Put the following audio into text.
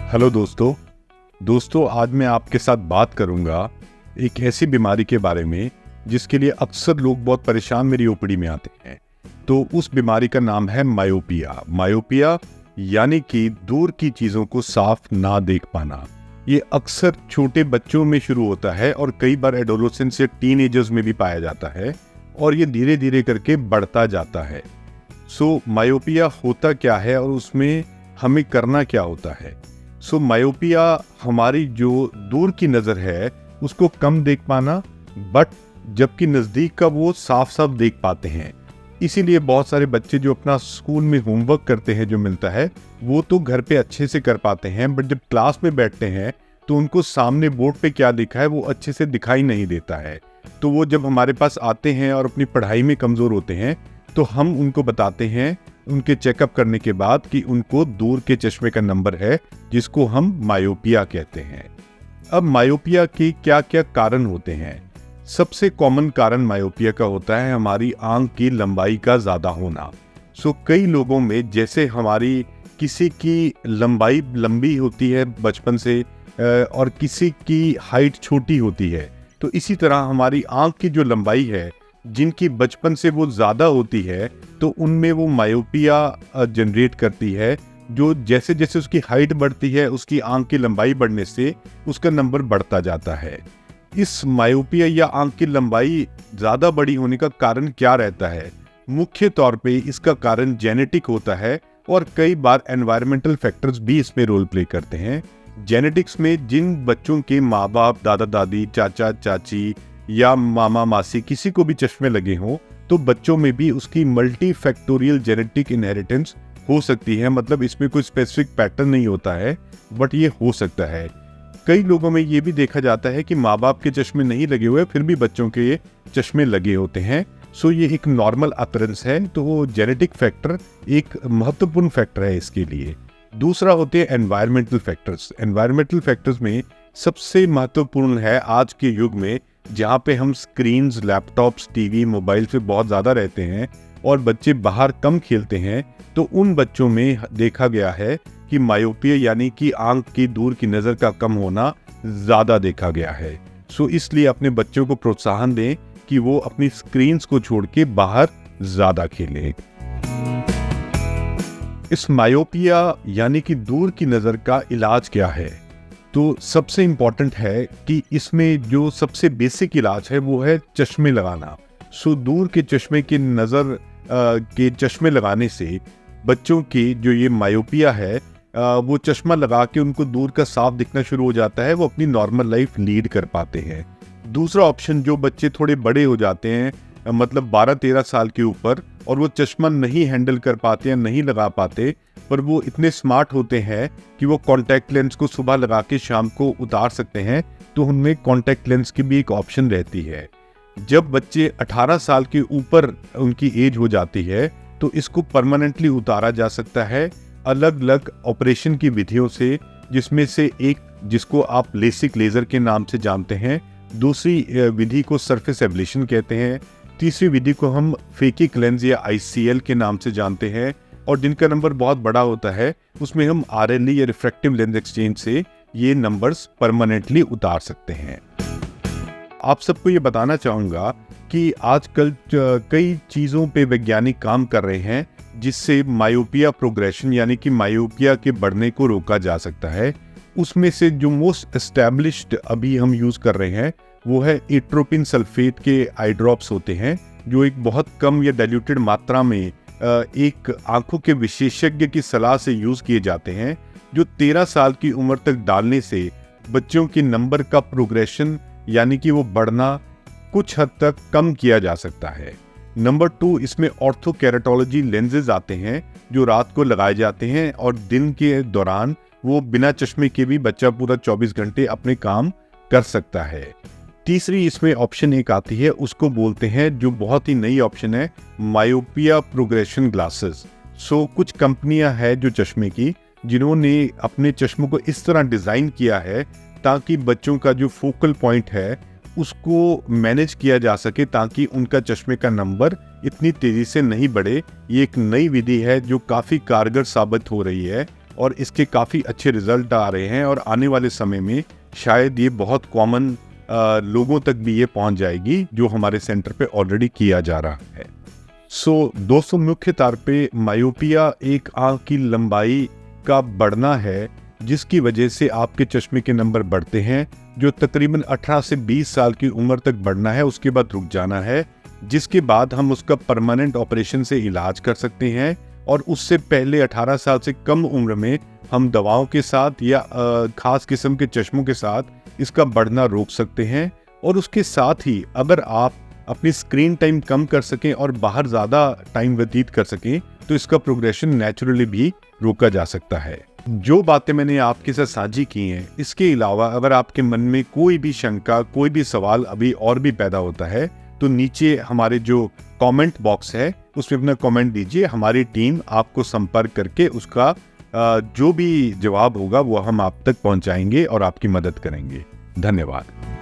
Hello दोस्तों आज मैं आपके साथ बात करूंगा एक ऐसी बीमारी के बारे में जिसके लिए अक्सर लोग बहुत परेशान मेरी ओपीडी में आते हैं। तो उस बीमारी का नाम है मायोपिया यानी कि दूर की चीज़ों को साफ ना देख पाना। ये अक्सर छोटे बच्चों में शुरू होता है और कई बार एडोलेसेंस या टीनेजर्स में भी पाया जाता है और ये धीरे धीरे करके बढ़ता जाता है। मायोपिया होता क्या है और उसमें हमें करना क्या होता है? मायोपिया हमारी जो दूर की नज़र है उसको कम देख पाना, बट जबकि नज़दीक का वो साफ साफ देख पाते हैं। इसीलिए बहुत सारे बच्चे जो अपना स्कूल में होमवर्क करते हैं जो मिलता है वो तो घर पे अच्छे से कर पाते हैं, बट जब क्लास में बैठते हैं तो उनको सामने बोर्ड पे क्या लिखा है वो अच्छे से दिखाई नहीं देता है। तो वो जब हमारे पास आते हैं और अपनी पढ़ाई में कमज़ोर होते हैं तो हम उनको बताते हैं उनके चेकअप करने के बाद कि उनको दूर के चश्मे का नंबर है जिसको हम मायोपिया कहते हैं। अब मायोपिया के क्या क्या कारण होते हैं? सबसे कॉमन कारण मायोपिया का होता है हमारी आंख की लंबाई का ज़्यादा होना। कई लोगों में जैसे हमारी किसी की लंबाई लंबी होती है बचपन से और किसी की हाइट छोटी होती है, तो इसी तरह हमारी आंख की जो लंबाई है जिनकी बचपन से वो ज़्यादा होती है तो उनमें वो मायोपिया जनरेट करती है। जो जैसे जैसे उसकी हाइट बढ़ती है उसकी आंख की लंबाई बढ़ने से उसका नंबर बढ़ता जाता है। इस मायोपिया या आंख की लंबाई ज़्यादा बड़ी होने का कारण क्या रहता है? मुख्य तौर पे इसका कारण जेनेटिक होता है और कई बार एनवायरमेंटल फैक्टर्स भी इसमें रोल प्ले करते हैं। जेनेटिक्स में जिन बच्चों के माँ बाप, दादा दादी, चाचा चाची या मामा मासी किसी को भी चश्मे लगे हों तो बच्चों में भी उसकी मल्टी फैक्टोरियल जेनेटिक इनहेरिटेंस हो सकती है। मतलब इसमें कोई स्पेसिफिक पैटर्न नहीं होता है, बट ये हो सकता है। कई लोगों में ये भी देखा जाता है कि माँ बाप के चश्मे नहीं लगे हुए फिर भी बच्चों के ये चश्मे लगे होते हैं। ये एक नॉर्मल अपीयरेंस है, तो वो जेनेटिक फैक्टर एक महत्वपूर्ण फैक्टर है इसके लिए। दूसरा होते हैं एनवायरमेंटल फैक्टर्स। एनवायरमेंटल फैक्टर्स में सबसे महत्वपूर्ण है आज के युग में जहाँ पे हम स्क्रीन्स, लैपटॉप्स, टीवी, मोबाइल से बहुत ज़्यादा रहते हैं और बच्चे बाहर कम खेलते हैं, तो उन बच्चों में देखा गया है कि मायोपिया यानी कि आंख की दूर की नज़र का कम होना ज़्यादा देखा गया है। इसलिए अपने बच्चों को प्रोत्साहन दें कि वो अपनी स्क्रीन्स को छोड़ के बाहर ज़्यादा खेलें। इस मायोपिया यानी कि दूर की नज़र का इलाज क्या है? तो सबसे इम्पॉर्टेंट है कि इसमें जो सबसे बेसिक इलाज है वो है चश्मे लगाना। दूर के चश्मे की नज़र के चश्मे लगाने से बच्चों की जो ये मायोपिया है वो चश्मा लगा के उनको दूर का साफ दिखना शुरू हो जाता है, वो अपनी नॉर्मल लाइफ लीड कर पाते हैं। दूसरा ऑप्शन, जो बच्चे थोड़े बड़े हो जाते हैं मतलब 12-13 साल के ऊपर और वो चश्मा नहीं हैंडल कर पाते या नहीं लगा पाते, पर वो इतने स्मार्ट होते हैं कि वो कॉन्टैक्ट लेंस को सुबह लगा के शाम को उतार सकते हैं, तो उनमें कॉन्टैक्ट लेंस की भी एक ऑप्शन रहती है। जब बच्चे 18 साल के ऊपर उनकी एज हो जाती है तो इसको परमानेंटली उतारा जा सकता है अलग अलग ऑपरेशन की विधियों से, जिसमें से एक जिसको आप लेसिक लेज़र के नाम से जानते हैं, दूसरी विधि को सरफेस एब्लेशन कहते हैं, तीसरी विधि को हम फेकिक लेंस या ICL के नाम से जानते हैं, और जिनका नंबर बहुत बड़ा होता है उसमें हम RLE या रिफ्रैक्टिव लेंस एक्सचेंज से ये नंबर्स परमानेंटली उतार सकते हैं। आप सबको ये बताना चाहूँगा कि आजकल कई चीज़ों पे वैज्ञानिक काम कर रहे हैं जिससे मायोपिया प्रोग्रेशन यानी कि मायोपिया के बढ़ने को रोका जा सकता है। उसमें से जो मोस्ट एस्टैब्लिश्ड अभी हम यूज़ कर रहे हैं वो है एट्रोपिन सल्फेट के आई ड्रॉप्स होते हैं, जो एक बहुत कम या डाइल्यूटेड मात्रा में एक आंखों के विशेषज्ञ की सलाह से यूज़ किए जाते हैं, जो 13 साल की उम्र तक डालने से बच्चों के नंबर का प्रोग्रेशन यानी कि वो बढ़ना कुछ हद तक कम किया जा सकता है। नंबर 2, इसमें ऑर्थोकेराटोलॉजी लेंसेज आते हैं जो रात को लगाए जाते हैं और दिन के दौरान वो बिना चश्मे के भी बच्चा पूरा 24 घंटे अपने काम कर सकता है। तीसरी इसमें ऑप्शन एक आती है, उसको बोलते हैं, जो बहुत ही नई ऑप्शन है, मायोपिया प्रोग्रेशन ग्लासेस। कुछ कंपनियां हैं जो चश्मे की, जिन्होंने अपने चश्मों को इस तरह डिज़ाइन किया है ताकि बच्चों का जो फोकल पॉइंट है उसको मैनेज किया जा सके, ताकि उनका चश्मे का नंबर इतनी तेज़ी से नहीं बढ़े। ये एक नई विधि है जो काफ़ी कारगर साबित हो रही है और इसके काफ़ी अच्छे रिजल्ट आ रहे हैं और आने वाले समय में शायद ये बहुत कॉमन लोगों तक भी ये पहुंच जाएगी जो हमारे सेंटर पे ऑलरेडी किया जा रहा है। दोस्तों, मुख्य तौर पे मायोपिया एक आंख की लंबाई का बढ़ना है जिसकी वजह से आपके चश्मे के नंबर बढ़ते हैं, जो तकरीबन 18 से 20 साल की उम्र तक बढ़ना है, उसके बाद रुक जाना है, जिसके बाद हम उसका परमानेंट ऑपरेशन से इलाज कर सकते हैं और उससे पहले 18 साल से कम उम्र में हम दवाओं के साथ या खास किस्म के चश्मों के साथ इसका बढ़ना रोक सकते हैं। और उसके साथ ही अगर आप अपनी स्क्रीन टाइम कम कर सकें और बाहर ज़्यादा टाइम व्यतीत कर सकें तो इसका प्रोग्रेशन नेचुरली भी रोका जा सकता है। जो बातें मैंने आपके साथ साझी की हैं, इसके अलावा अगर आपके मन में कोई भी शंका, कोई भी सवाल अभी और भी पैदा होता है तो नीचे हमारे जो कमेंट बॉक्स है उसमें अपना कमेंट दीजिए। हमारी टीम आपको संपर्क करके उसका जो भी जवाब होगा वो हम आप तक पहुंचाएंगे और आपकी मदद करेंगे। धन्यवाद।